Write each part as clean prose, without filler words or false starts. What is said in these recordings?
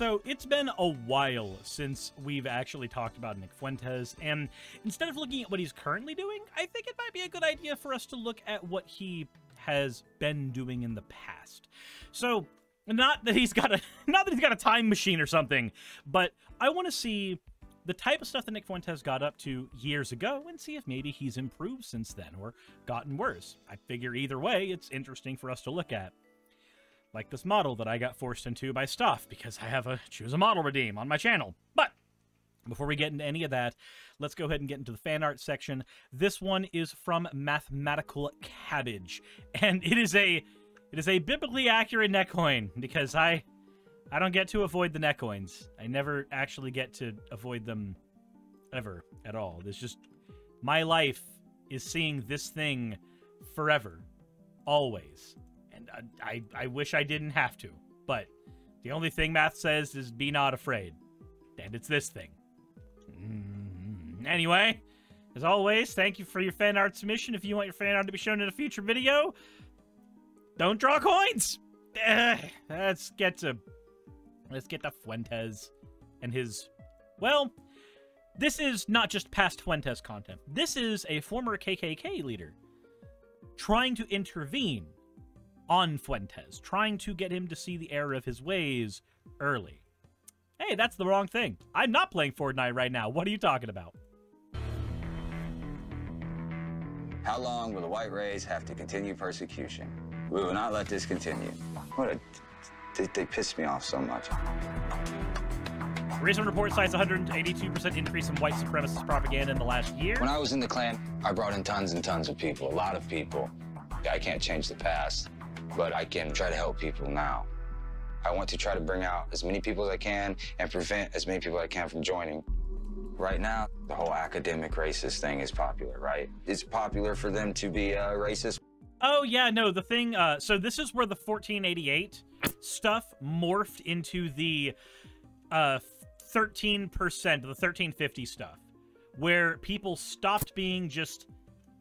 So, it's been a while since we've actually talked about Nick Fuentes, and instead of looking at what he's currently doing, I think it might be a good idea for us to look at what he has been doing in the past. So, not that he's got a time machine or something, but I want to see the type of stuff that Nick Fuentes got up to years ago and see if maybe he's improved since then or gotten worse. I figure either way, it's interesting for us to look at. Like this model that I got forced into by stuff because I have a choose a model redeem on my channel. But before we get into any of that, let's go ahead and get into the fan art section. This one is from Mathematical Cabbage, and it is a biblically accurate neck coin because I don't get to avoid the neck coins. I never actually get to avoid them ever at all. There's just my life is seeing this thing forever, always. And I wish I didn't have to, but the only thing math says is be not afraid. And it's this thing. Anyway, as always, thank you for your fan art submission. If you want your fan art to be shown in a future video, don't draw coins! Let's get to Fuentes and his... Well, this is not just past Fuentes content. This is a former KKK leader trying to intervene on Fuentes, trying to get him to see the error of his ways early. Hey, that's the wrong thing. I'm not playing Fortnite right now. What are you talking about? How long will the white race have to continue persecution? We will not let this continue. They piss me off so much. Recent report cites 182% increase in white supremacist propaganda in the last year. When I was in the Klan, I brought in tons and tons of people, a lot of people. I can't change the past, but I can try to help people now. I want to try to bring out as many people as I can and prevent as many people as I can from joining. Right now, the whole academic racist thing is popular, right? It's popular for them to be racist. Oh, yeah, no, the thing, so this is where the 1488 stuff morphed into the 13%, the 1350 stuff, where people stopped being just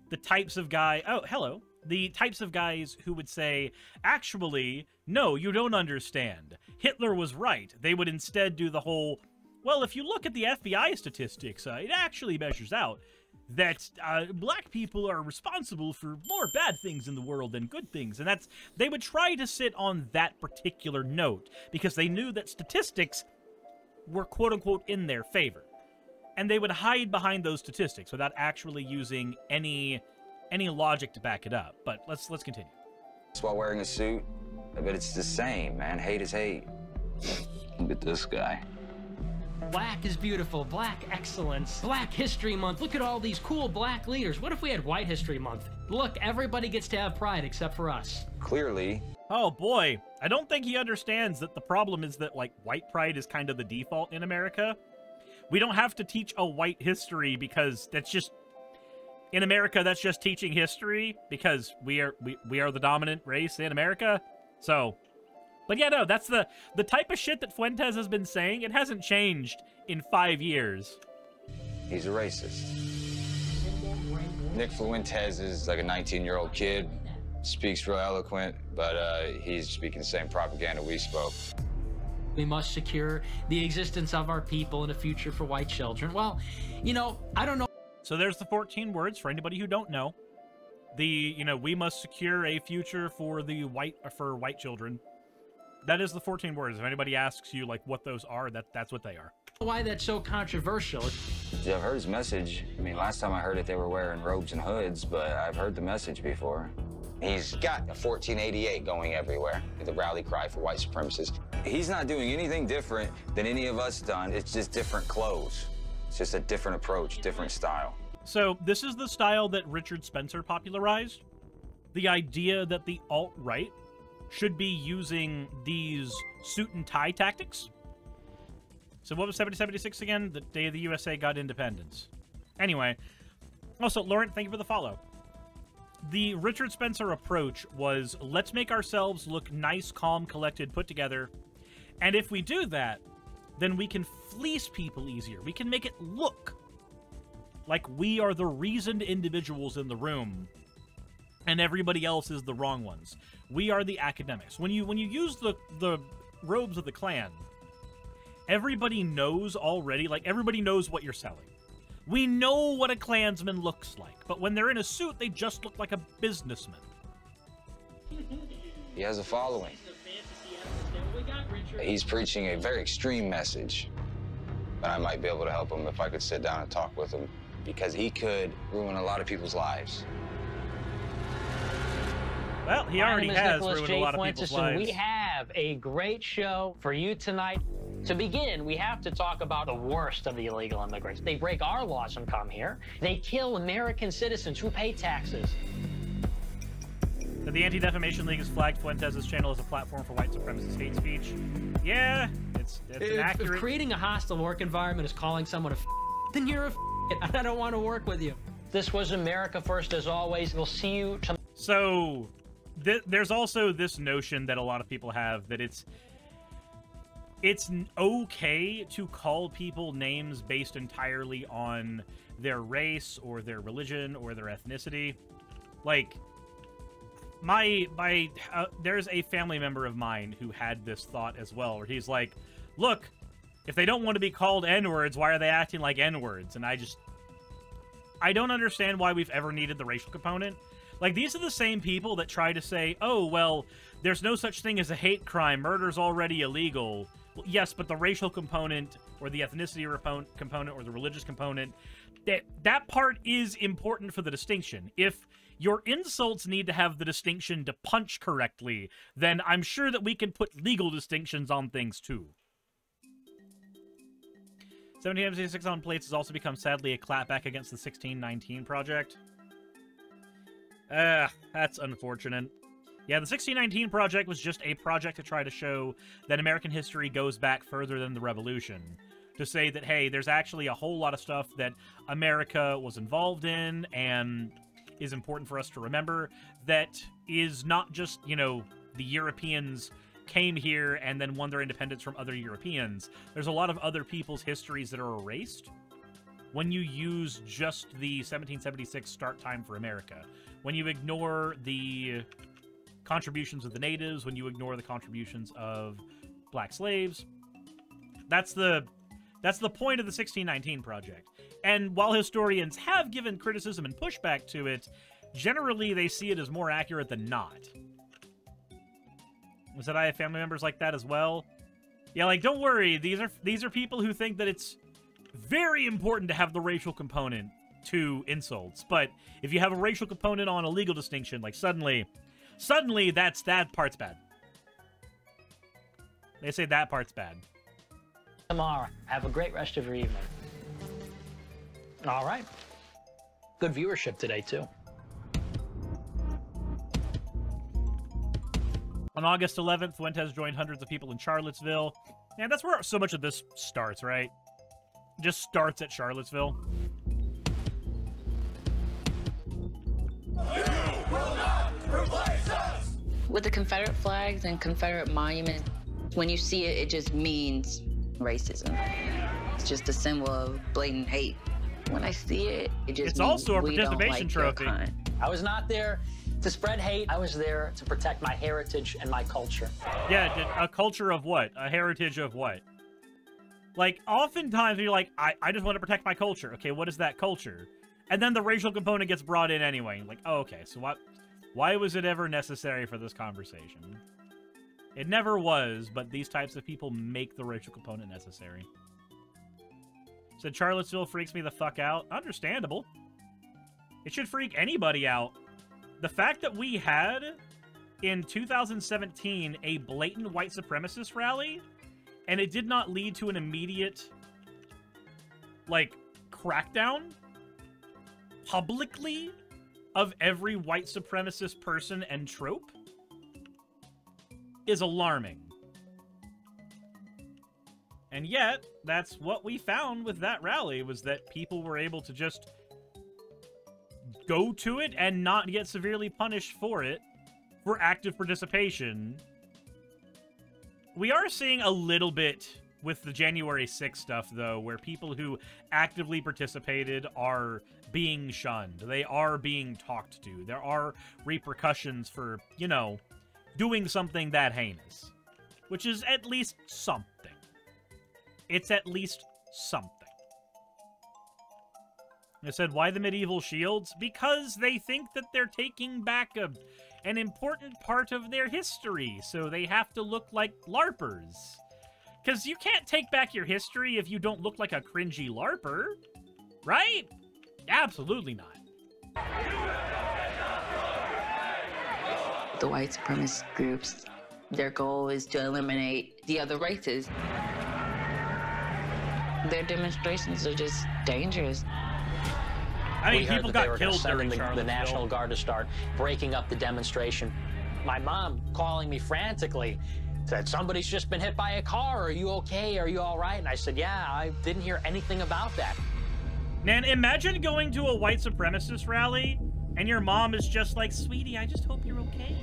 the types of guy, oh, hello, the types of guys who would say, actually, no, you don't understand. Hitler was right. They would instead do the whole, well, if you look at the FBI statistics, it actually measures out that black people are responsible for more bad things in the world than good things. And they would try to sit on that particular note because they knew that statistics were quote-unquote in their favor. And they would hide behind those statistics without actually using any logic to back it up. But let's continue. While wearing a suit, but it's the same, man. Hate is hate. Look at this guy. Black is beautiful, Black excellence, Black History Month. Look at all these cool black leaders. What if we had White History Month? Look, everybody gets to have pride except for us. Clearly. Oh boy, I don't think he understands that the problem is that, like, white pride is kind of the default in America. We don't have to teach a white history because that's just... In America, that's just teaching history because we are the dominant race in America. So... But yeah, no, that's the type of shit that Fuentes has been saying. It hasn't changed in 5 years. He's a racist. Nick Fuentes is like a 19-year-old kid, speaks real eloquent, but he's speaking the same propaganda we spoke. We must secure the existence of our people and a future for white children. Well, you know, I don't know. So there's the 14 words for anybody who don't know. We must secure a future for white children. That is the 14 words. If anybody asks you, like, what those are, that's what they are. Why that's so controversial. Yeah, I've heard his message. I mean, last time I heard it, they were wearing robes and hoods, but I've heard the message before. He's got a 1488 going everywhere, the rally cry for white supremacists. He's not doing anything different than any of us done. It's just different clothes. It's just a different approach, different style. So this is the style that Richard Spencer popularized. The idea that the alt-right should be using these suit and tie tactics. So what was 1776 again? The day the USA got independence. Anyway, also, Laurent, thank you for the follow. The Richard Spencer approach was, let's make ourselves look nice, calm, collected, put together. And if we do that, then we can fleece people easier. We can make it look like we are the reasoned individuals in the room and everybody else is the wrong ones. We are the academics. When you use the robes of the Klan, everybody knows already, like, everybody knows what you're selling. We know what a Klansman looks like, but when they're in a suit, they just look like a businessman. He has a following. He's preaching a very extreme message, but I might be able to help him if I could sit down and talk with him, because he could ruin a lot of people's lives. Well, he already has ruined a lot of people's lives. We have a great show for you tonight. To begin, we have to talk about the worst of the illegal immigrants. They break our laws and come here. They kill American citizens who pay taxes. The Anti-Defamation League has flagged Fuentes' channel as a platform for white supremacist hate speech. Yeah, it's inaccurate. If creating a hostile work environment is calling someone a then you're a and I don't want to work with you. This was America First, as always. We'll see you tomorrow. So, there's also this notion that a lot of people have that it's okay to call people names based entirely on their race or their religion or their ethnicity. Like, there's a family member of mine who had this thought as well, where he's like, look, if they don't want to be called N-words, why are they acting like N-words? And I don't understand why we've ever needed the racial component. Like, these are the same people that try to say, oh, well, there's no such thing as a hate crime. Murder's already illegal. Well, yes, but the racial component or the ethnicity component or the religious component, that part is important for the distinction. If your insults need to have the distinction to punch correctly, then I'm sure that we can put legal distinctions on things, too. 1776 on plates has also become, sadly, a clapback against the 1619 project. That's unfortunate. Yeah, the 1619 project was just a project to try to show that American history goes back further than the Revolution. To say that, hey, there's actually a whole lot of stuff that America was involved in and is important for us to remember that is not just, you know, the Europeans came here and then won their independence from other Europeans. There's a lot of other people's histories that are erased when you use just the 1776 start time for America. When you ignore the contributions of the natives, when you ignore the contributions of black slaves. That's the point of the 1619 project. And while historians have given criticism and pushback to it, generally they see it as more accurate than not. Was that I have family members like that as well? Yeah, like, don't worry, these are people who think that it's very important to have the racial component to insults, but if you have a racial component on a legal distinction, like, suddenly that part's bad. They say that part's bad. Tomorrow. Have a great rest of your evening. All right. Good viewership today, too. On August 11th, Fuentes joined hundreds of people in Charlottesville. And that's where so much of this starts, right? Just starts at Charlottesville. You will not replace us! With the Confederate flags and Confederate monuments, when you see it, it just means racism. It's just a symbol of blatant hate. When I see it, it just it's means also a we participation don't like trophy. your kind. I was not there to spread hate. I was there to protect my heritage and my culture. Yeah, a culture of what? A heritage of what? Like, oftentimes you're like, I just want to protect my culture. Okay, what is that culture? And then the racial component gets brought in anyway. Like, oh, okay, so why was it ever necessary for this conversation? It never was, but these types of people make the racial component necessary. Said Charlottesville freaks me the fuck out. Understandable. It should freak anybody out. The fact that we had, in 2017, a blatant white supremacist rally, and it did not lead to an immediate, like, crackdown publicly of every white supremacist person and trope is alarming. And yet, that's what we found with that rally, was that people were able to just go to it and not get severely punished for it, for active participation. We are seeing a little bit with the January 6th stuff, though, where people who actively participated are being shunned. They are being talked to. There are repercussions for, you know, doing something that heinous. Which is at least something. it's at least something. I said, why the medieval shields? Because they think that they're taking back an important part of their history, so they have to look like LARPers. Because you can't take back your history if you don't look like a cringy LARPer, right? Absolutely not. The white supremacist groups, their goal is to eliminate the other races. Their demonstrations are just dangerous. I mean, people got killed during the National Guard to start breaking up the demonstration. My mom calling me frantically said, somebody's just been hit by a car. Are you okay? Are you all right? And I said, yeah, I didn't hear anything about that. Man, imagine going to a white supremacist rally and your mom is just like, sweetie, I just hope you're okay.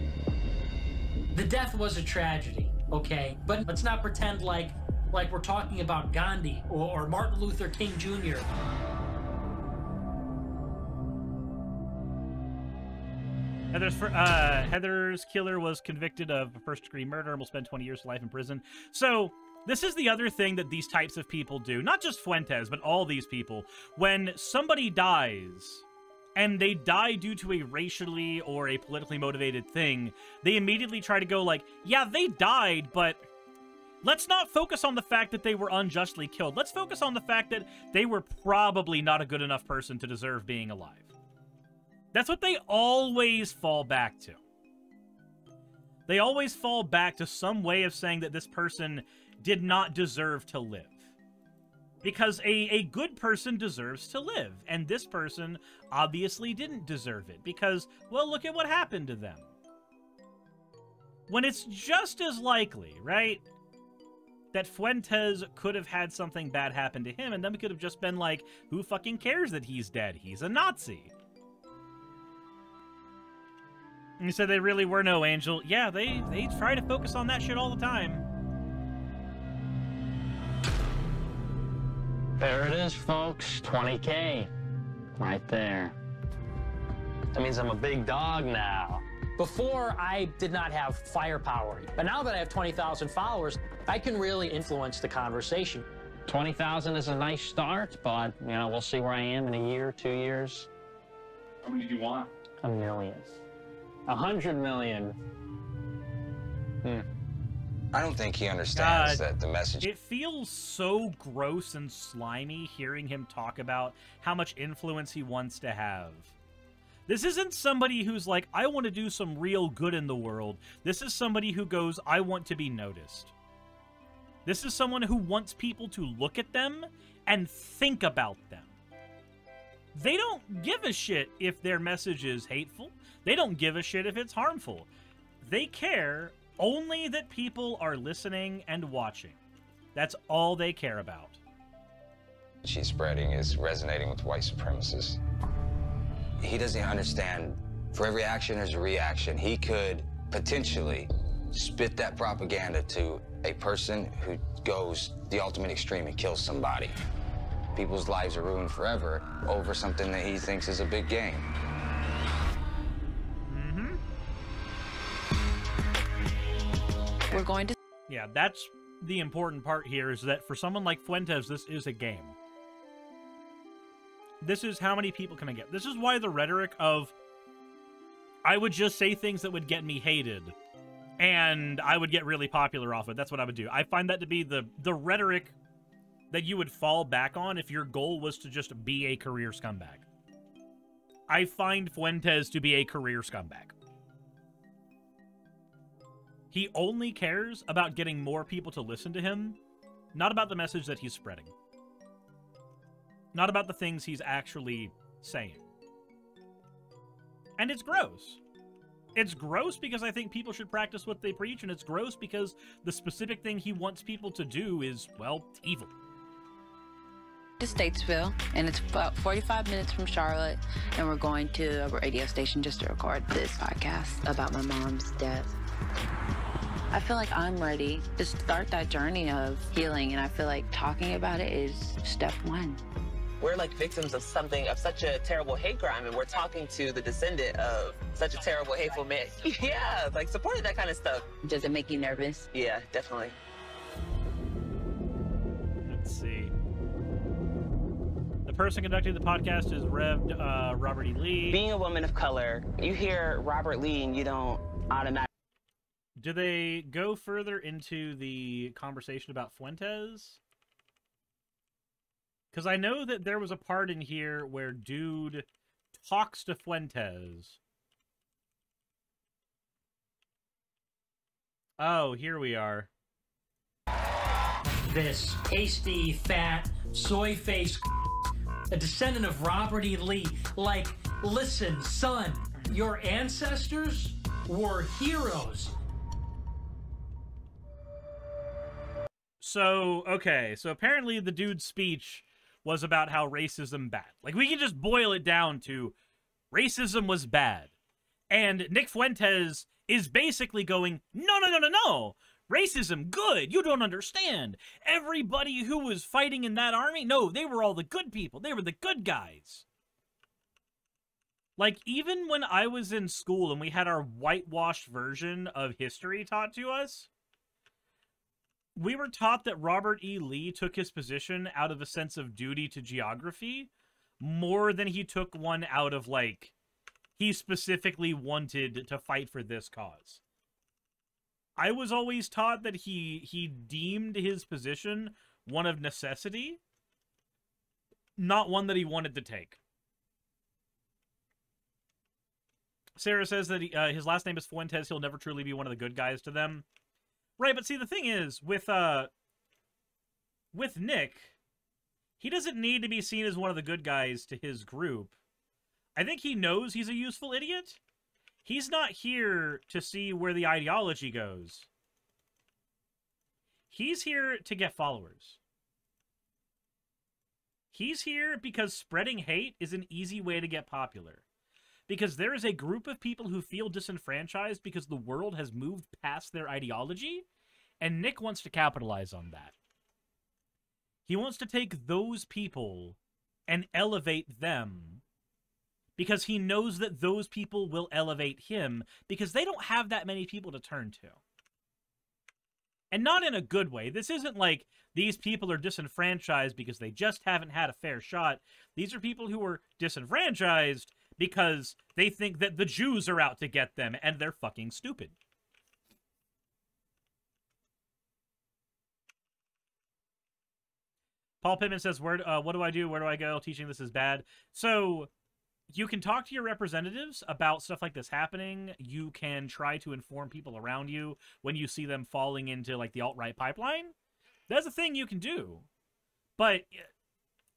The death was a tragedy, okay? But let's not pretend like we're talking about Gandhi or Martin Luther King Jr. Heather's killer was convicted of first-degree murder and will spend 20 years to life in prison. So, this is the other thing that these types of people do. Not just Fuentes, but all these people. When somebody dies, and they die due to a racially or a politically motivated thing, they immediately try to go like, yeah, they died, but let's not focus on the fact that they were unjustly killed. Let's focus on the fact that they were probably not a good enough person to deserve being alive. That's what they always fall back to. They always fall back to some way of saying that this person did not deserve to live. Because a good person deserves to live, and this person obviously didn't deserve it, because, well, look at what happened to them. When it's just as likely, right, that Fuentes could have had something bad happen to him, and then we could have just been like, who fucking cares that he's dead? He's a Nazi. And you said they really were no angel. Yeah, they try to focus on that shit all the time. There it is, folks. 20K. Right there. That means I'm a big dog now. Before, I did not have firepower. But now that I have 20,000 followers, I can really influence the conversation. 20,000 is a nice start, but, you know, we'll see where I am in a year, 2 years. How many do you want? A million. 100 million. I don't think he understands that the message... It feels so gross and slimy hearing him talk about how much influence he wants to have. This isn't somebody who's like, I want to do some real good in the world. This is somebody who goes, I want to be noticed. This is someone who wants people to look at them and think about them. They don't give a shit if their message is hateful. They don't give a shit if it's harmful. They care only that people are listening and watching. That's all they care about. She's spreading is resonating with white supremacists. He doesn't understand, for every action there's a reaction. He could potentially spit that propaganda to a person who goes the ultimate extreme and kills somebody. People's lives are ruined forever over something that he thinks is a big game. We're going to... Yeah, that's the important part here, is that for someone like Fuentes, this is a game. This is how many people can I get. This is why the rhetoric of, I would just say things that would get me hated, and I would get really popular off it. That's what I would do. I find that to be the rhetoric that you would fall back on if your goal was to just be a career scumbag. I find Fuentes to be a career scumbag. He only cares about getting more people to listen to him, not about the message that he's spreading. Not about the things he's actually saying. And it's gross. It's gross because I think people should practice what they preach, and it's gross because the specific thing he wants people to do is, well, evil. To Statesville, and it's about 45 minutes from Charlotte, and we're going to a radio station just to record this podcast about my mom's death. I feel like I'm ready to start that journey of healing, and I feel like talking about it is step one. We're like victims of something, of such a terrible hate crime, and we're talking to the descendant of such a terrible, hateful man. Yeah, like supporting that kind of stuff. Does it make you nervous? Yeah, definitely. Let's see. The person conducting the podcast is Rev. Robert E. Lee. Being a woman of color, you hear Robert Lee and you don't automatically. Do they go further into the conversation about Fuentes? Because I know that there was a part in here where dude talks to Fuentes. Oh, here we are. This pasty, fat, soy-faced, a descendant of Robert E. Lee. Like, listen, son, your ancestors were heroes. So, okay, so apparently the dude's speech was about how racism bad. Like, we can just boil it down to racism was bad. And Nick Fuentes is basically going, no, no, no, no, no. Racism, good. You don't understand. Everybody who was fighting in that army, no, they were all the good people. They were the good guys. Like, even when I was in school and we had our whitewashed version of history taught to us, we were taught that Robert E. Lee took his position out of a sense of duty to geography more than he took one out of, like, he specifically wanted to fight for this cause. I was always taught that he deemed his position one of necessity, not one that he wanted to take. Sarah says that his last name is Fuentes. He'll never truly be one of the good guys to them. Right, but see, the thing is, with Nick, he doesn't need to be seen as one of the good guys to his group. I think he knows he's a useful idiot. He's not here to see where the ideology goes. He's here to get followers. He's here because spreading hate is an easy way to get popular. Because there is a group of people who feel disenfranchised because the world has moved past their ideology, and Nick wants to capitalize on that. He wants to take those people and elevate them, because he knows that those people will elevate him, because they don't have that many people to turn to. And not in a good way. This isn't like these people are disenfranchised because they just haven't had a fair shot. These are people who are disenfranchised because they think that the Jews are out to get them, and they're fucking stupid. Paul Pittman says, what do I do? Where do I go? Teaching this is bad. So, you can talk to your representatives about stuff like this happening. You can try to inform people around you when you see them falling into, like, the alt-right pipeline. That's a thing you can do. But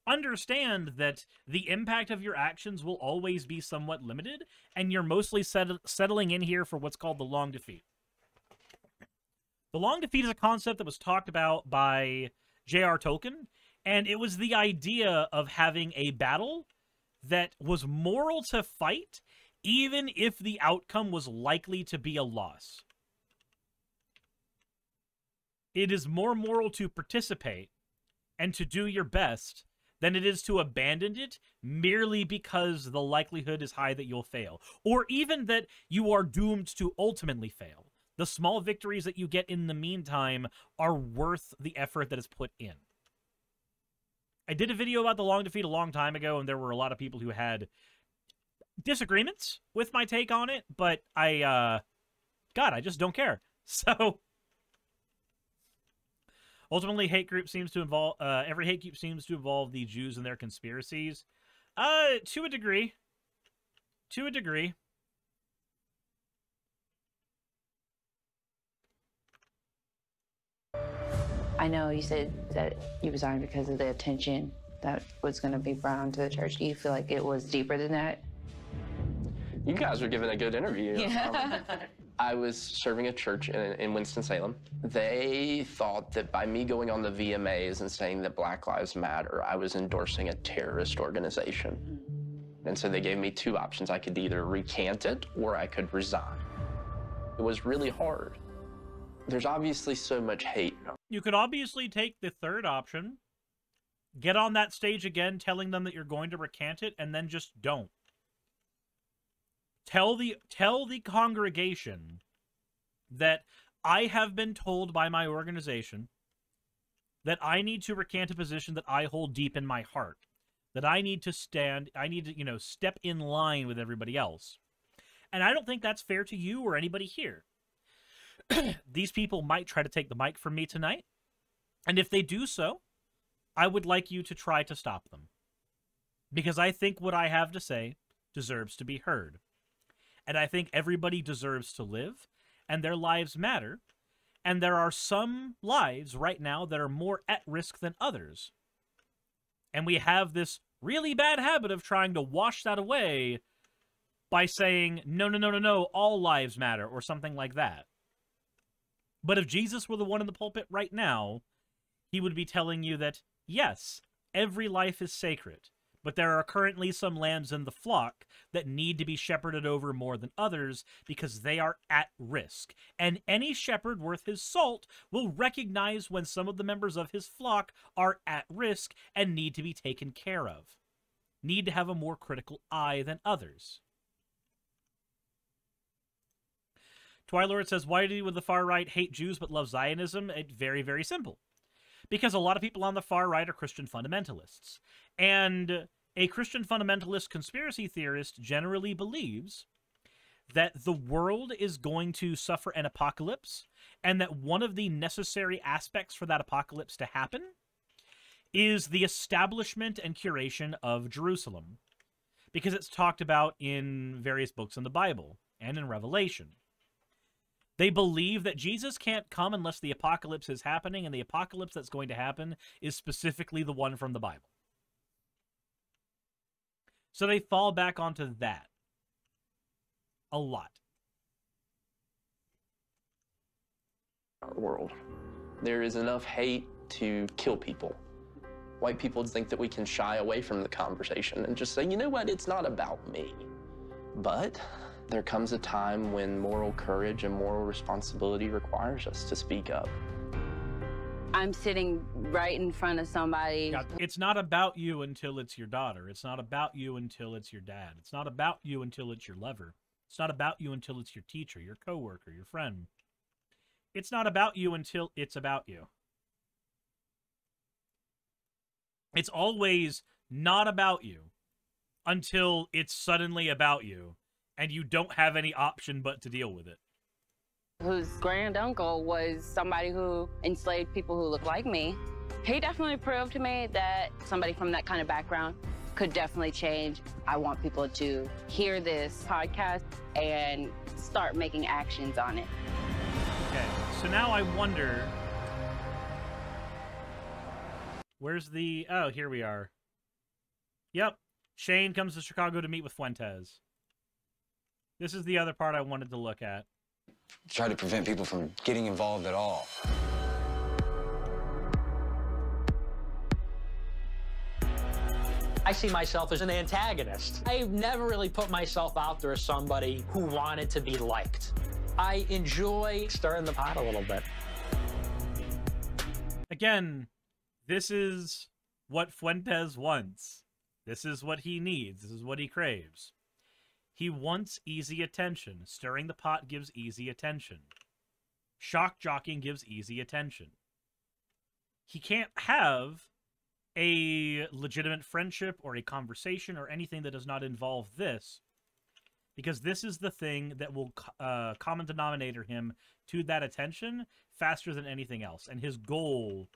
understand that the impact of your actions will always be somewhat limited, and you're mostly settling in here for what's called the long defeat. The long defeat is a concept that was talked about by J.R. Tolkien, and it was the idea of having a battle that was moral to fight, even if the outcome was likely to be a loss. It is more moral to participate and to do your best than it is to abandon it merely because the likelihood is high that you'll fail, or even that you are doomed to ultimately fail. The small victories that you get in the meantime are worth the effort that is put in. I did a video about the long defeat a long time ago, and there were a lot of people who had disagreements with my take on it, but I just don't care. So, ultimately, hate group seems to involve, every hate group seems to involve the Jews and their conspiracies. To a degree. To a degree. I know you said that you resigned because of the attention that was going to be brought onto the church. Do you feel like it was deeper than that? You guys were giving a good interview. Yeah. I was serving a church in Winston-Salem. They thought that by me going on the VMAs and saying that Black Lives Matter, I was endorsing a terrorist organization. And so they gave me two options. I could either recant it or I could resign. It was really hard. There's obviously so much hate. You could obviously take the third option, get on that stage again telling them that you're going to recant it, and then just don't. Tell the congregation that I have been told by my organization that I need to recant a position that I hold deep in my heart, that I need to step in line with everybody else. And I don't think that's fair to you or anybody here. These people might try to take the mic from me tonight, and if they do so, I would like you to try to stop them. Because I think what I have to say deserves to be heard. And I think everybody deserves to live, and their lives matter, and there are some lives right now that are more at risk than others. And we have this really bad habit of trying to wash that away by saying, no, no, no, no, no, all lives matter, or something like that. But if Jesus were the one in the pulpit right now, he would be telling you that, yes, every life is sacred, but there are currently some lambs in the flock that need to be shepherded over more than others because they are at risk. And any shepherd worth his salt will recognize when some of the members of his flock are at risk and need to be taken care of, need to have a more critical eye than others. Twilord says, why do the far right hate Jews but love Zionism? It's very, very simple. Because a lot of people on the far right are Christian fundamentalists. And a Christian fundamentalist conspiracy theorist generally believes that the world is going to suffer an apocalypse, and that one of the necessary aspects for that apocalypse to happen is the establishment and curation of Jerusalem. Because it's talked about in various books in the Bible and in Revelation. They believe that Jesus can't come unless the apocalypse is happening, and the apocalypse that's going to happen is specifically the one from the Bible. So they fall back onto that a lot. Our world. There is enough hate to kill people. White people think that we can shy away from the conversation and just say, you know what, it's not about me. But there comes a time when moral courage and moral responsibility requires us to speak up. I'm sitting right in front of somebody. It's not about you until it's your daughter. It's not about you until it's your dad. It's not about you until it's your lover. It's not about you until it's your teacher, your coworker, your friend. It's not about you until it's about you. It's always not about you until it's suddenly about you, and you don't have any option but to deal with it. Whose grand uncle was somebody who enslaved people who look like me. He definitely proved to me that somebody from that kind of background could definitely change. I want people to hear this podcast and start making actions on it. Okay, so now I wonder, where's the, oh, here we are. Yep, Shane comes to Chicago to meet with Fuentes. This is the other part I wanted to look at. Try to prevent people from getting involved at all. I see myself as an antagonist. I've never really put myself out there as somebody who wanted to be liked. I enjoy stirring the pot a little bit. Again, this is what Fuentes wants. This is what he needs. This is what he craves. He wants easy attention. Stirring the pot gives easy attention. Shock jocking gives easy attention. He can't have a legitimate friendship or a conversation or anything that does not involve this, because this is the thing that will common denominator him to that attention faster than anything else. And his goal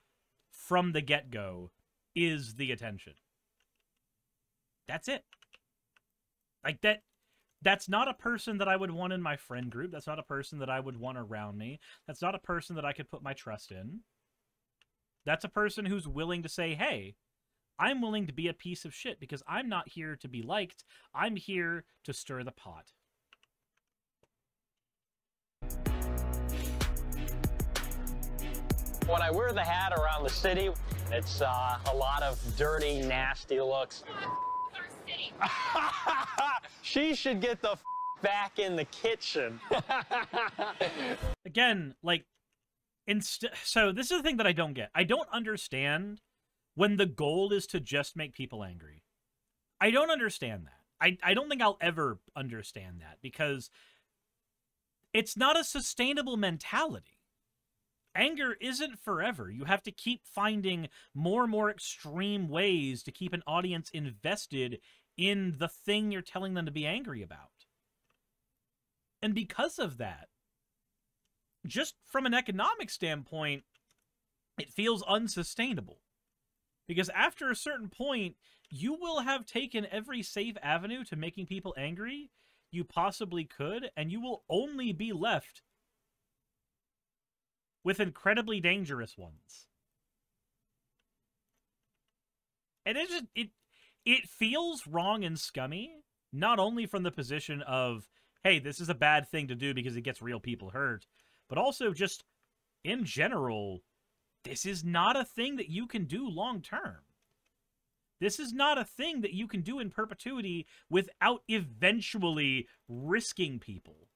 from the get-go is the attention. That's it. Like that. That's not a person that I would want in my friend group. That's not a person that I would want around me. That's not a person that I could put my trust in. That's a person who's willing to say, hey, I'm willing to be a piece of shit because I'm not here to be liked. I'm here to stir the pot. When I wear the hat around the city, it's a lot of dirty, nasty looks. She should get the back in the kitchen. Again, like, so this is the thing that I don't get. I don't understand when the goal is to just make people angry. I don't understand that. I don't think I'll ever understand that because it's not a sustainable mentality. anger isn't forever. You have to keep finding more and more extreme ways to keep an audience invested in the thing you're telling them to be angry about. And because of that, just from an economic standpoint, it feels unsustainable. Because after a certain point, you will have taken every safe avenue to making people angry you possibly could, and you will only be left with incredibly dangerous ones. And it feels wrong and scummy, not only from the position of, hey, this is a bad thing to do because it gets real people hurt, but also just, in general, this is not a thing that you can do long term. This is not a thing that you can do in perpetuity without eventually risking people.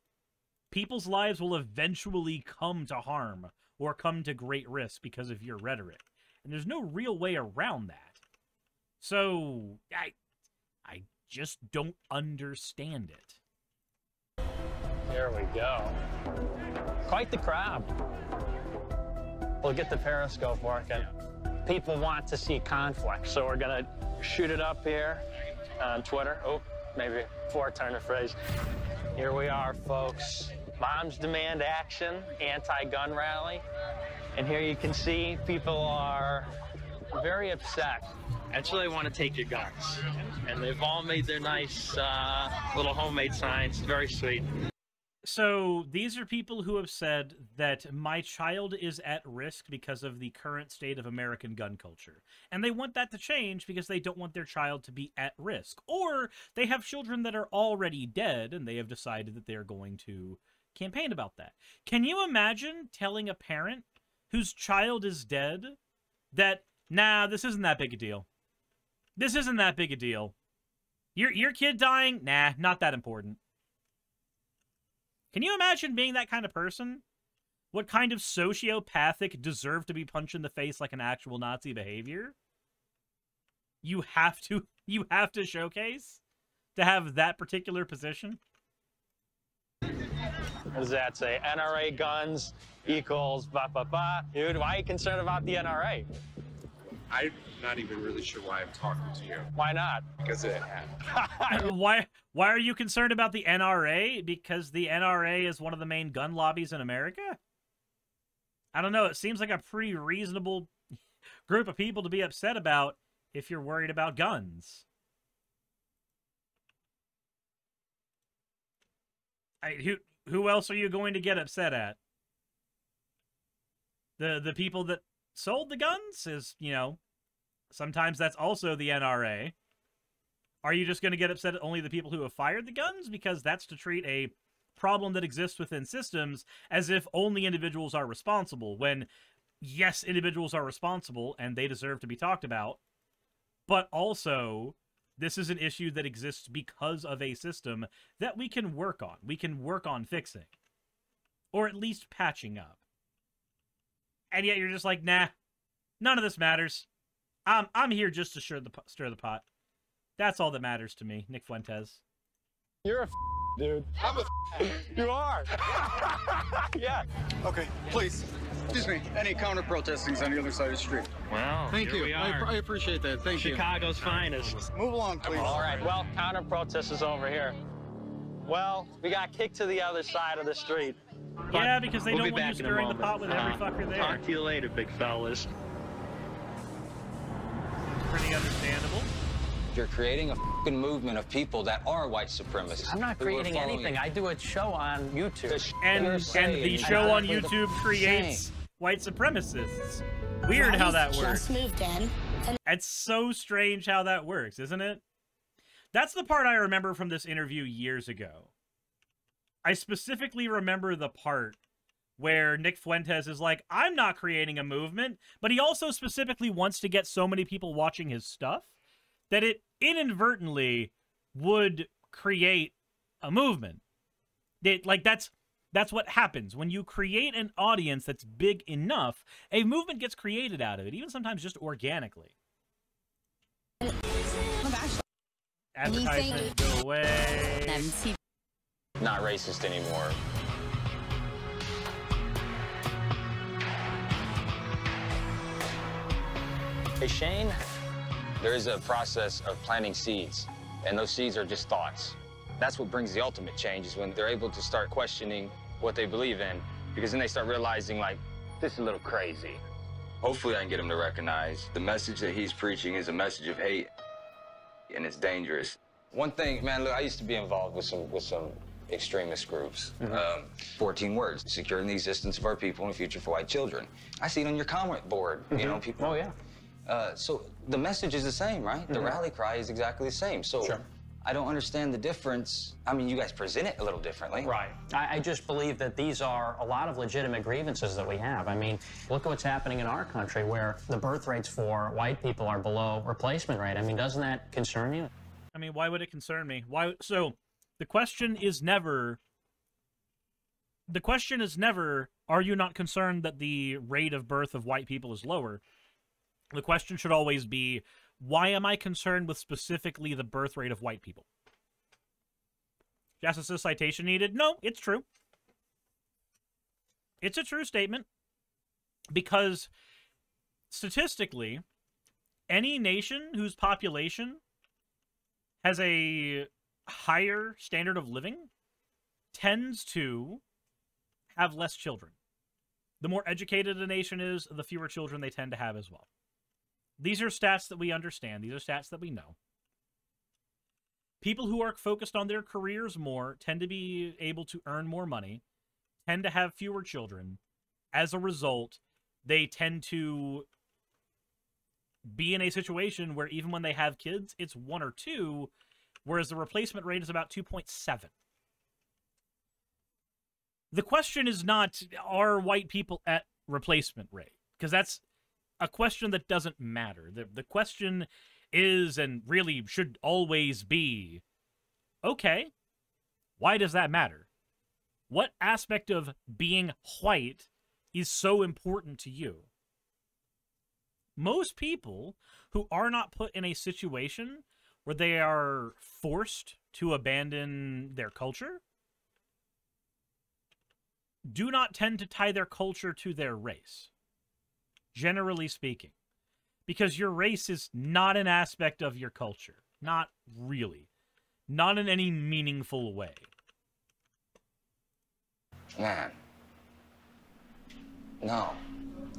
People's lives will eventually come to harm or come to great risk because of your rhetoric. And there's no real way around that. So, I just don't understand it. Here we go. Quite the crowd. We'll get the periscope working. People want to see conflict, so we're gonna shoot it up here on Twitter. Oh, maybe before I turn the phrase. Here we are, folks. Moms demand action, anti-gun rally. And here you can see people are very upset. Actually, they want to take your guns. And they've all made their nice little homemade signs. Very sweet. So these are people who have said that my child is at risk because of the current state of American gun culture. And they want that to change because they don't want their child to be at risk. Or they have children that are already dead and they have decided that they're going to campaign about that. Can you imagine telling a parent whose child is dead that, nah, this isn't that big a deal. This isn't that big a deal. Your kid dying? Nah, not that important. Can you imagine being that kind of person? What kind of sociopathic deserve to be punched in the face like an actual Nazi behavior? You have to showcase to have that particular position? What does that say? NRA guns equals blah, blah, blah. Dude, why are you concerned about the NRA? I'm not even really sure why I'm talking to you. Why not? Because it Why are you concerned about the NRA? Because the NRA is one of the main gun lobbies in America? I don't know. It seems like a pretty reasonable group of people to be upset about if you're worried about guns. Who else are you going to get upset at? The people that sold the guns is, you know, sometimes that's also the NRA. Are you just going to get upset at only the people who have fired the guns? Because that's to treat a problem that exists within systems as if only individuals are responsible, when, yes, individuals are responsible and they deserve to be talked about, but also this is an issue that exists because of a system that we can work on. We can work on fixing. Or at least patching up. And yet you're just like, nah, none of this matters. I'm here just to stir the pot. That's all that matters to me, Nick Fuentes. You're a dude. I'm a You are. Yeah. Okay, please. Excuse me. Any counter protesting's on the other side of the street. Wow. Thank you. We are. I appreciate that. Thank you. Chicago's finest. Move along, please. All right. Well, counter protest is over here. Well, we got kicked to the other side of the street. Yeah, because they don't want you stirring the pot with every fucker there. Talk to you later, big fellas. Pretty understandable. You're creating a fucking movement of people that are white supremacists. I'm not creating anything. I do a show on YouTube. And the show on YouTube creates white supremacists. Weird how that works. Moved in. It's so strange how that works, isn't it? That's the part I remember from this interview years ago. I specifically remember the part where Nick Fuentes is like, I'm not creating a movement, but he also specifically wants to get so many people watching his stuff that it inadvertently would create a movement. That's what happens. When you create an audience that's big enough, a movement gets created out of it, even sometimes just organically. Advertisement, go away. Not racist anymore. Hey, Shane? There is a process of planting seeds, and those seeds are just thoughts. That's what brings the ultimate change, is when they're able to start questioning what they believe in, because then they start realizing, like, this is a little crazy. Hopefully I can get him to recognize the message that he's preaching is a message of hate, and it's dangerous. One thing, man, look, I used to be involved with some extremist groups. 14 words, securing the existence of our people and a future for white children. I see it on your comment board, you know, people. Oh, yeah. So the message is the same, right? The rally cry is exactly the same. So Sure. I don't understand the difference. I mean, you guys present it a little differently. Right. I just believe that these are a lot of legitimate grievances that we have. I mean, look at what's happening in our country where the birth rates for white people are below replacement rate. I mean, doesn't that concern you? I mean, why would it concern me? Why? So the question is never, are you not concerned that the rate of birth of white people is lower? The question should always be, why am I concerned with specifically the birth rate of white people? Justice says citation needed. No, it's true. It's a true statement. Because statistically, any nation whose population has a higher standard of living tends to have less children. The more educated a nation is, the fewer children they tend to have as well. These are stats that we understand. These are stats that we know. People who are focused on their careers more tend to be able to earn more money, tend to have fewer children. As a result, they tend to be in a situation where even when they have kids, it's 1 or 2, whereas the replacement rate is about 2.7. The question is not, are white people at replacement rate? Because that's a question that doesn't matter. The question is, and really should always be, okay, why does that matter? What aspect of being white is so important to you? Most people who are not put in a situation where they are forced to abandon their culture do not tend to tie their culture to their race, generally speaking, because your race is not an aspect of your culture. Not really. Not in any meaningful way. Man. No.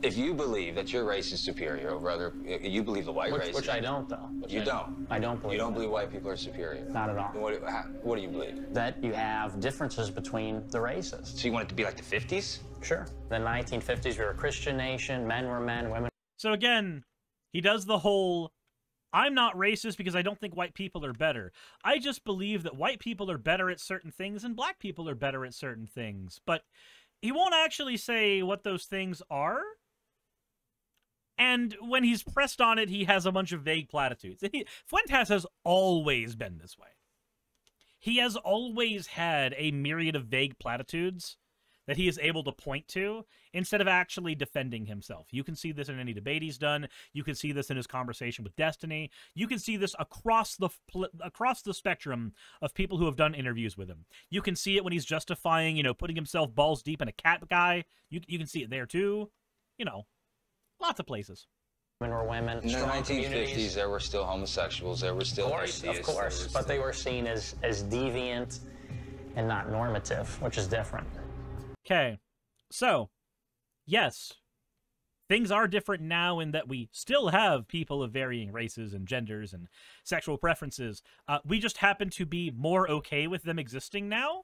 If you believe that your race is superior over other, you believe the white race. Which I don't, though. You don't. I don't believe. You don't believe white people are superior. Not at all. What do you believe? That you have differences between the races. So you want it to be like the 50s? Sure. The 1950s, we were a Christian nation. Men were men, women. So again, he does the whole, I'm not racist because I don't think white people are better. I just believe that white people are better at certain things and black people are better at certain things. But he won't actually say what those things are. And when he's pressed on it, he has a bunch of vague platitudes. Fuentes has always been this way. He has always had a myriad of vague platitudes that he is able to point to instead of actually defending himself. You can see this in any debate he's done. You can see this in his conversation with Destiny. You can see this across the spectrum of people who have done interviews with him. You can see it when he's justifying, you know, putting himself balls deep in a cat guy. You can see it there too. You know, lots of places. Women were women. In the 1950s, there were still homosexuals. There were still atheists. Of course, but they were seen as deviant and not normative, which is different. Okay, so, yes, things are different now in that we still have people of varying races and genders and sexual preferences. We just happen to be more okay with them existing now.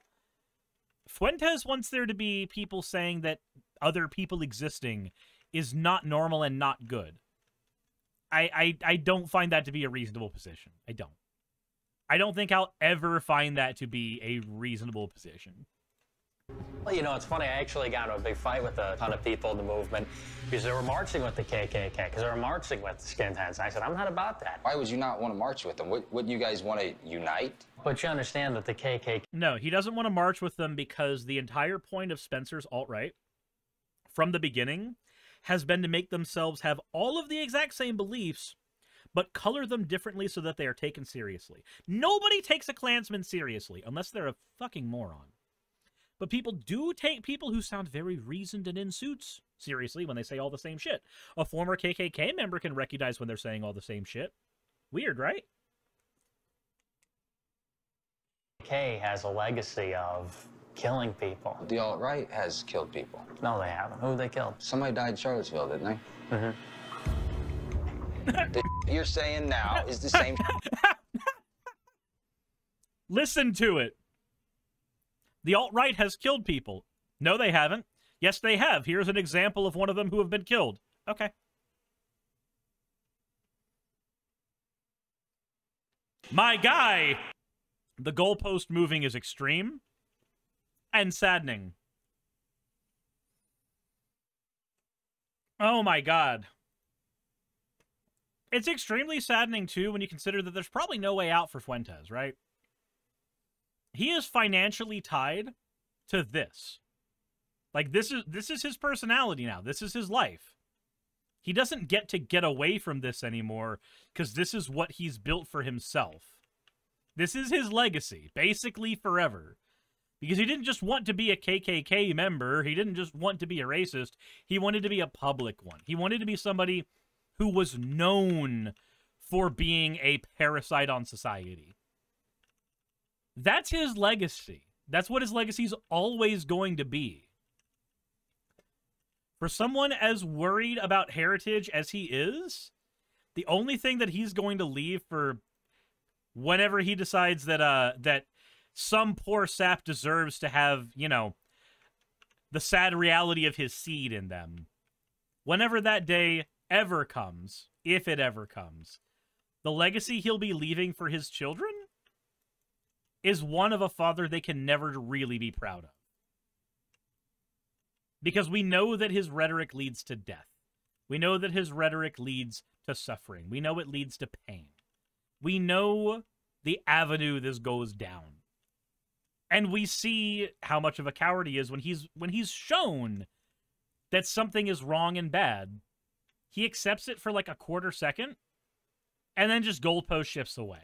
Fuentes wants there to be people saying that other people existing is not normal and not good. I don't find that to be a reasonable position. I don't. I don't think I'll ever find that to be a reasonable position. Well, you know, it's funny. I actually got into a big fight with a ton of people in the movement because they were marching with the KKK, because they were marching with skinheads. I said, I'm not about that. Why would you not want to march with them? Wouldn't you guys want to unite? But you understand that the KKK... No, he doesn't want to march with them because the entire point of Spencer's alt-right, from the beginning, has been to make themselves have all of the exact same beliefs, but color them differently so that they are taken seriously. Nobody takes a Klansman seriously, unless they're a fucking moron. But people do take people who sound very reasoned and in suits seriously when they say all the same shit. A former KKK member can recognize when they're saying all the same shit. Weird, right? KKK has a legacy of killing people. The alt-right has killed people. No, they haven't. Who they killed? Somebody died in Charlottesville, didn't they? Mm-hmm. The you're saying now is the same. Listen to it. The alt-right has killed people. No, they haven't. Yes, they have. Here's an example of one of them who have been killed. Okay. My guy! The goalpost moving is extreme and saddening. Oh my god. It's extremely saddening, too, when you consider that there's probably no way out for Fuentes, right? He is financially tied to this. Like, this is his personality now. This is his life. He doesn't get to get away from this anymore because this is what he's built for himself. This is his legacy, basically forever. Because he didn't just want to be a KKK member. He didn't just want to be a racist. He wanted to be a public one. He wanted to be somebody who was known for being a parasite on society. That's his legacy. That's what his legacy is always going to be. For someone as worried about heritage as he is, the only thing that he's going to leave for whenever he decides that that some poor sap deserves to have, you know, the sad reality of his seed in them. Whenever that day ever comes, if it ever comes, the legacy he'll be leaving for his children is one of a father they can never really be proud of. Because we know that his rhetoric leads to death. We know that his rhetoric leads to suffering. We know it leads to pain. We know the avenue this goes down. And we see how much of a coward he is when he's shown that something is wrong and bad. He accepts it for like a quarter second and then just goalpost shifts away.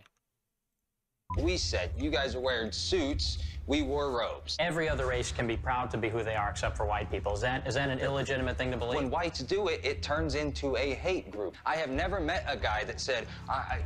We said you guys are wearing suits, we wore robes. Every other race can be proud to be who they are except for white people. Is that an illegitimate thing to believe? When whites do it, it turns into a hate group. I have never met a guy that said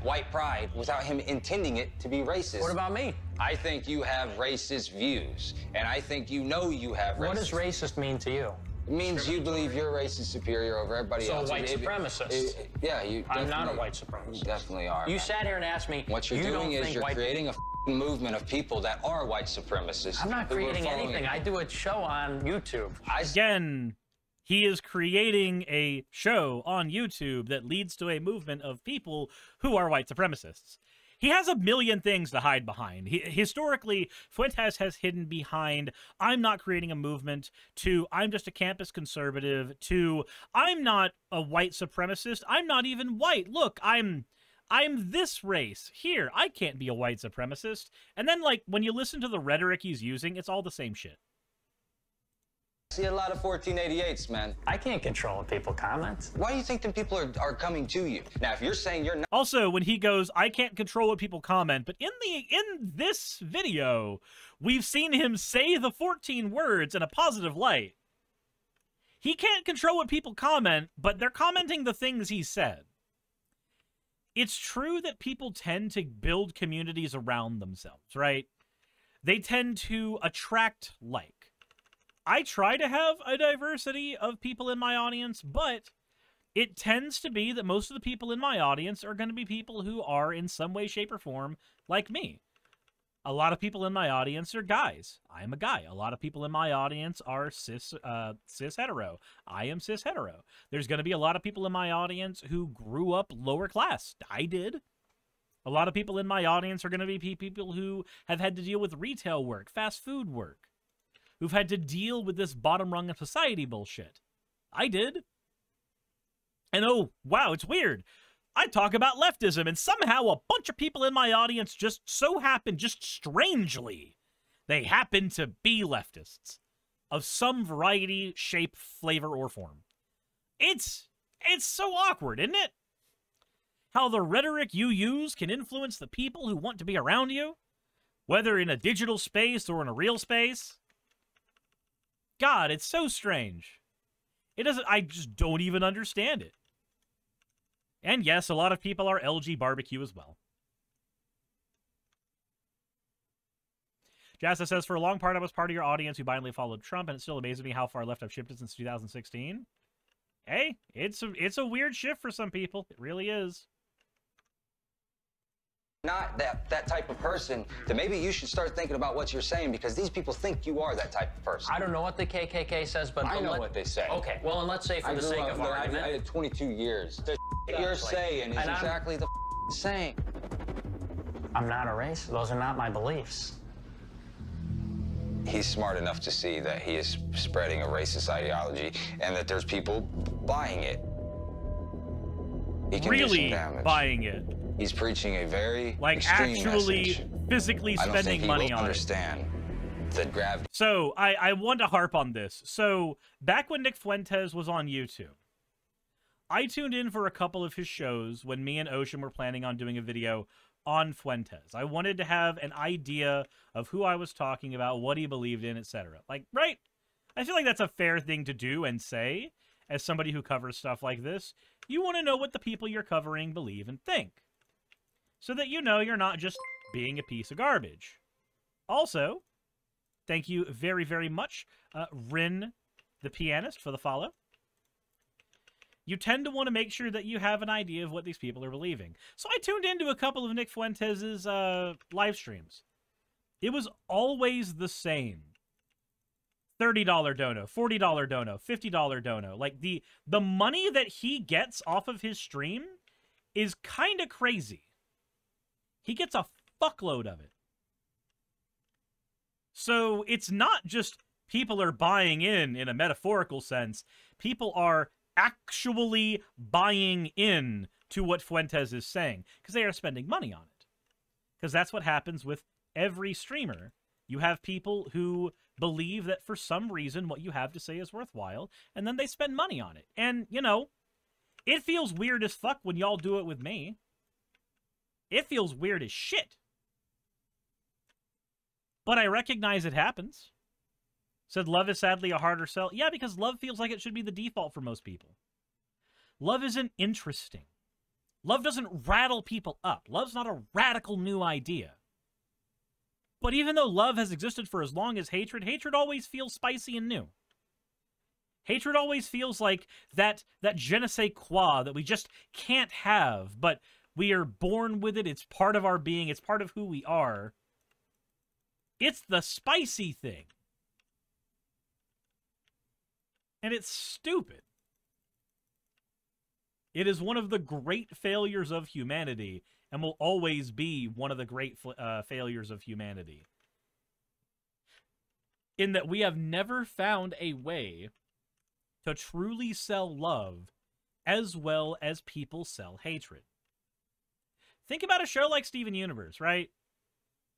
white pride without him intending it to be racist. What about me? I think you have racist views, and I think you know you have racist. What does racist mean to you? It means you believe your race is superior over everybody else. So a white supremacist. Yeah, you I'm not a white supremacist. You definitely are. You sat here and asked me, what you're doing is you're creating a movement of people that are white supremacists. I'm not creating anything. I do a show on YouTube. Again, he is creating a show on YouTube that leads to a movement of people who are white supremacists. He has a million things to hide behind. Historically, Fuentes has hidden behind, I'm not creating a movement, to I'm just a campus conservative, to I'm not a white supremacist, I'm not even white. Look, I'm this race. Here, I can't be a white supremacist. And then, like, when you listen to the rhetoric he's using, it's all the same shit. I see a lot of 1488s, man. I can't control what people comment. Why do you think that people are coming to you? Now, if you're saying you're not... Also, when he goes, I can't control what people comment, but in this video, we've seen him say the 14 words in a positive light. He can't control what people comment, but they're commenting the things he said. It's true that people tend to build communities around themselves, right? They tend to attract like. I try to have a diversity of people in my audience, but it tends to be that most of the people in my audience are going to be people who are in some way, shape, or form like me. A lot of people in my audience are guys. I am a guy. A lot of people in my audience are cis hetero. I am cis hetero. There's going to be a lot of people in my audience who grew up lower class. I did. A lot of people in my audience are going to be people who have had to deal with retail work, fast food work, who've had to deal with this bottom rung of society bullshit. I did. And oh, wow, it's weird. I talk about leftism, and somehow a bunch of people in my audience just so happen, just strangely, they happen to be leftists of some variety, shape, flavor, or form. It's so awkward, isn't it? How the rhetoric you use can influence the people who want to be around you, whether in a digital space or in a real space. God, it's so strange. It doesn't, I just don't even understand it. And yes, a lot of people are LG barbecue as well. Jassa says, for a long part, I was part of your audience who blindly followed Trump, and it still amazes me how far left I've shifted since 2016. Hey, it's a weird shift for some people. It really is. Not that type of person, then maybe you should start thinking about what you're saying, because these people think you are that type of person. I don't know what the KKK says, but I know what they say. Okay, well, and let's say for the sake of argument, I did 22 years. The you're saying is exactly the same. I'm not a racist. Those are not my beliefs. He's smart enough to see that he is spreading a racist ideology and that there's people buying it. He can do some damage. Buying it. He's preaching a very actually message. Physically spending money on understand the gravity. So I want to harp on this. So back when Nick Fuentes was on YouTube, I tuned in for a couple of his shows when me and Ocean were planning on doing a video on Fuentes. I wanted to have an idea of who I was talking about, what he believed in, etc. Like, right? I feel like that's a fair thing to do and say as somebody who covers stuff like this. You want to know what the people you're covering believe and think, so that you know you're not just being a piece of garbage. Also, thank you very, very much, Rin, the pianist, for the follow. You tend to want to make sure that you have an idea of what these people are believing. So I tuned into a couple of Nick Fuentes' live streams. It was always the same. $30 dono, $40 dono, $50 dono. Like, the money that he gets off of his stream is kind of crazy. He gets a fuckload of it. So it's not just people are buying in a metaphorical sense. People are actually buying in to what Fuentes is saying, because they are spending money on it. Because that's what happens with every streamer. You have people who believe that for some reason what you have to say is worthwhile, and then they spend money on it. And, you know, it feels weird as fuck when y'all do it with me. It feels weird as shit. But I recognize it happens. Said love is sadly a harder sell. Yeah, because love feels like it should be the default for most people. Love isn't interesting. Love doesn't rattle people up. Love's not a radical new idea. But even though love has existed for as long as hatred, hatred always feels spicy and new. Hatred always feels like that je ne sais quoi that we just can't have, but we are born with it. It's part of our being. It's part of who we are. It's the spicy thing. And it's stupid. It is one of the great failures of humanity, and will always be one of the great failures of humanity. In that we have never found a way to truly sell love as well as people sell hatred. Think about a show like Steven Universe, right?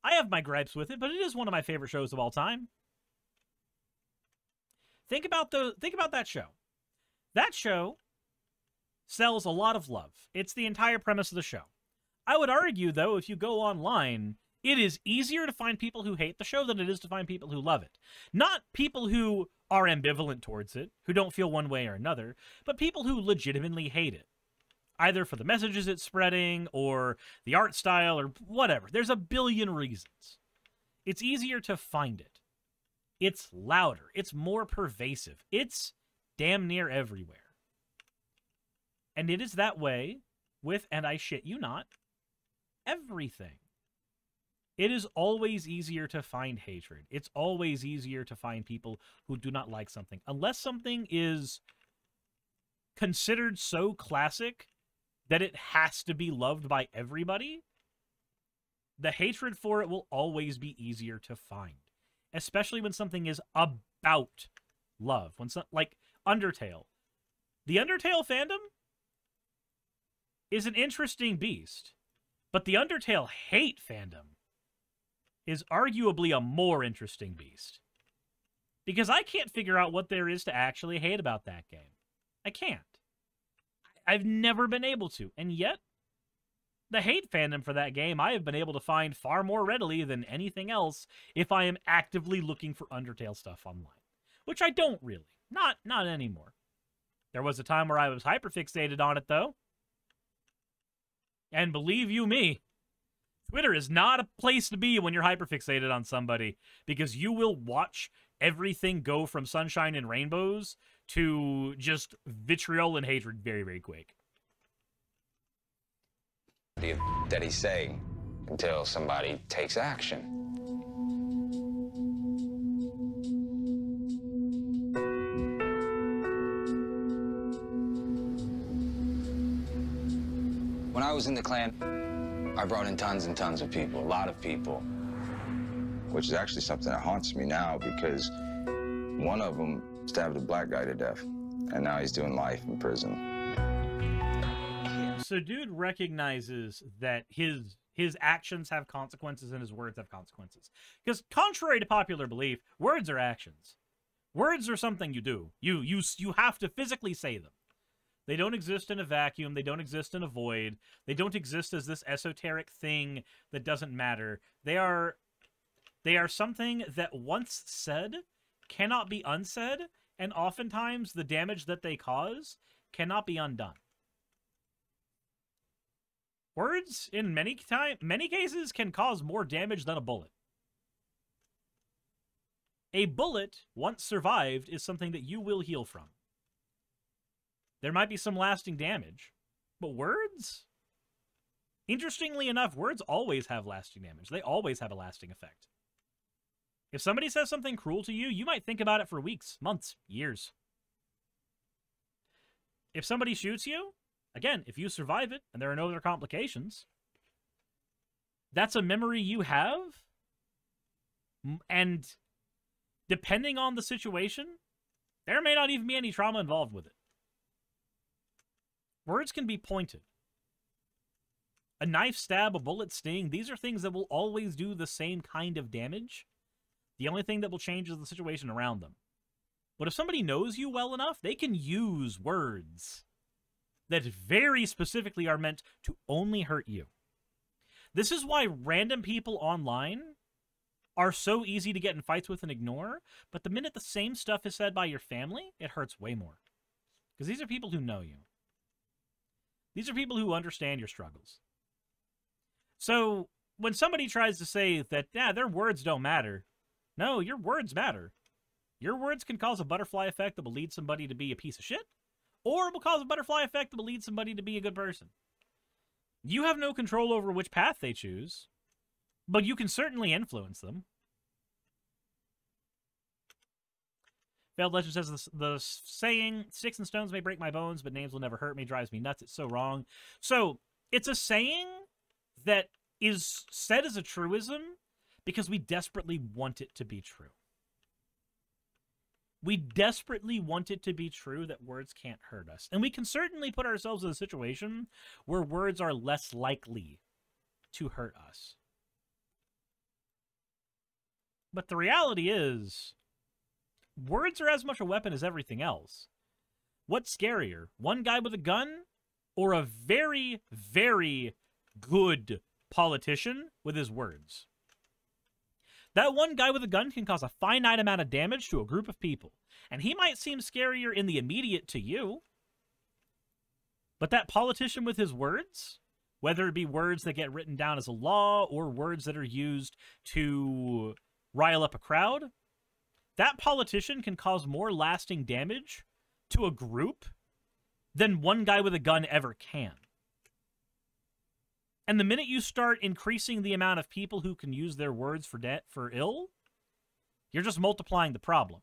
I have my gripes with it, but it is one of my favorite shows of all time. Think about that show. That show sells a lot of love. It's the entire premise of the show. I would argue, though, if you go online, it is easier to find people who hate the show than it is to find people who love it. Not people who are ambivalent towards it, who don't feel one way or another, but people who legitimately hate it. Either for the messages it's spreading, or the art style, or whatever. There's a billion reasons. It's easier to find it. It's louder. It's more pervasive. It's damn near everywhere. And it is that way with, and I shit you not, everything. It is always easier to find hatred. It's always easier to find people who do not like something. Unless something is considered so classic that it has to be loved by everybody, the hatred for it will always be easier to find. Especially when something is about love. When like Undertale. The Undertale fandom is an interesting beast, but the Undertale hate fandom is arguably a more interesting beast. Because I can't figure out what there is to actually hate about that game. I can't. I've never been able to, and yet, the hate fandom for that game I have been able to find far more readily than anything else if I am actively looking for Undertale stuff online. Which I don't really. Not anymore. There was a time where I was hyperfixated on it, though. And believe you me, Twitter is not a place to be when you're hyperfixated on somebody, because you will watch everything go from sunshine and rainbows to just vitriol and hatred very, very quick. That he's saying until somebody takes action. When I was in the Klan, I brought in tons and tons of people, a lot of people, which is actually something that haunts me now because one of them stabbed a black guy to death, and now he's doing life in prison. So dude recognizes that his actions have consequences and his words have consequences. Because contrary to popular belief, words are actions. Words are something you do. You have to physically say them. They don't exist in a vacuum. They don't exist in a void. They don't exist as this esoteric thing that doesn't matter. They are something that once said cannot be unsaid, and oftentimes the damage that they cause cannot be undone. Words, in many cases, can cause more damage than a bullet. A bullet, once survived, is something that you will heal from. There might be some lasting damage, but words? Interestingly enough, words always have lasting damage. They always have a lasting effect. If somebody says something cruel to you, you might think about it for weeks, months, years. If somebody shoots you, again, if you survive it and there are no other complications, that's a memory you have, and depending on the situation, there may not even be any trauma involved with it. Words can be pointed. A knife stab, a bullet sting, these are things that will always do the same kind of damage. The only thing that will change is the situation around them. But if somebody knows you well enough, they can use words that very specifically are meant to only hurt you. This is why random people online are so easy to get in fights with and ignore, but the minute the same stuff is said by your family, it hurts way more. Because these are people who know you. These are people who understand your struggles. So when somebody tries to say that, yeah, their words don't matter, no, your words matter. Your words can cause a butterfly effect that will lead somebody to be a piece of shit, or it will cause a butterfly effect that will lead somebody to be a good person. You have no control over which path they choose, but you can certainly influence them. Failed Legend says the saying, "Sticks and stones may break my bones, but names will never hurt me," drives me nuts. It's so wrong. So, it's a saying that is said as a truism because we desperately want it to be true. We desperately want it to be true that words can't hurt us. And we can certainly put ourselves in a situation where words are less likely to hurt us. But the reality is, words are as much a weapon as everything else. What's scarier, one guy with a gun or a very, very good politician with his words? That one guy with a gun can cause a finite amount of damage to a group of people, and he might seem scarier in the immediate to you. But that politician with his words, whether it be words that get written down as a law or words that are used to rile up a crowd, that politician can cause more lasting damage to a group than one guy with a gun ever can. And the minute you start increasing the amount of people who can use their words for ill, you're just multiplying the problem.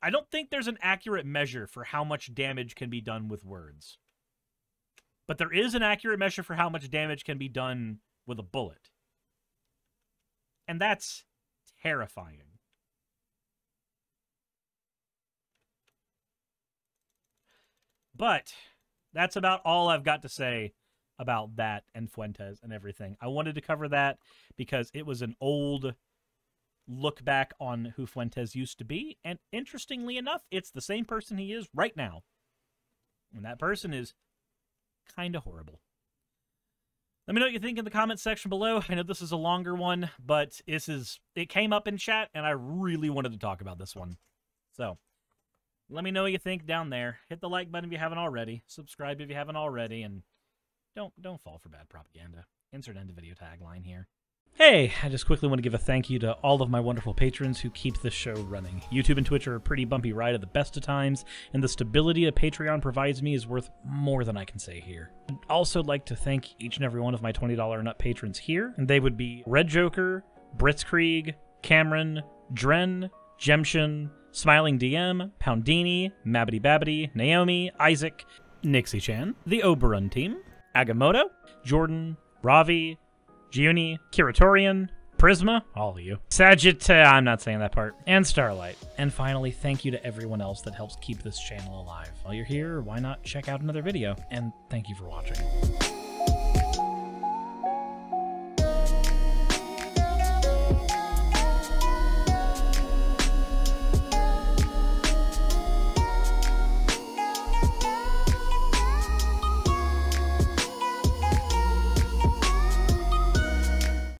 I don't think there's an accurate measure for how much damage can be done with words. But there is an accurate measure for how much damage can be done with a bullet. And that's terrifying. But that's about all I've got to say about that and Fuentes and everything. I wanted to cover that because it was an old look back on who Fuentes used to be. And interestingly enough, it's the same person he is right now. And that person is kind of horrible. Let me know what you think in the comments section below. I know this is a longer one, but it came up in chat, and I really wanted to talk about this one. So, Let me know what you think down there. Hit the like button if you haven't already. Subscribe if you haven't already, and don't fall for bad propaganda. Insert end of video tagline here. Hey, I just quickly want to give a thank you to all of my wonderful patrons who keep this show running. YouTube and Twitch are a pretty bumpy ride at the best of times, and the stability a Patreon provides me is worth more than I can say here. I'd also like to thank each and every one of my $20 and up patrons here, and they would be Red Joker, Britzkrieg, Cameron, Dren, Jemshin, Smiling DM, Poundini, Mabbity Babbity, Naomi, Isaac, Nixie-chan, the Oberon team, Agamotto, Jordan, Ravi, Giuni, Kiratorian, Prisma, all of you, I'm not saying that part, and Starlight. And finally, thank you to everyone else that helps keep this channel alive. While you're here, why not check out another video? And thank you for watching.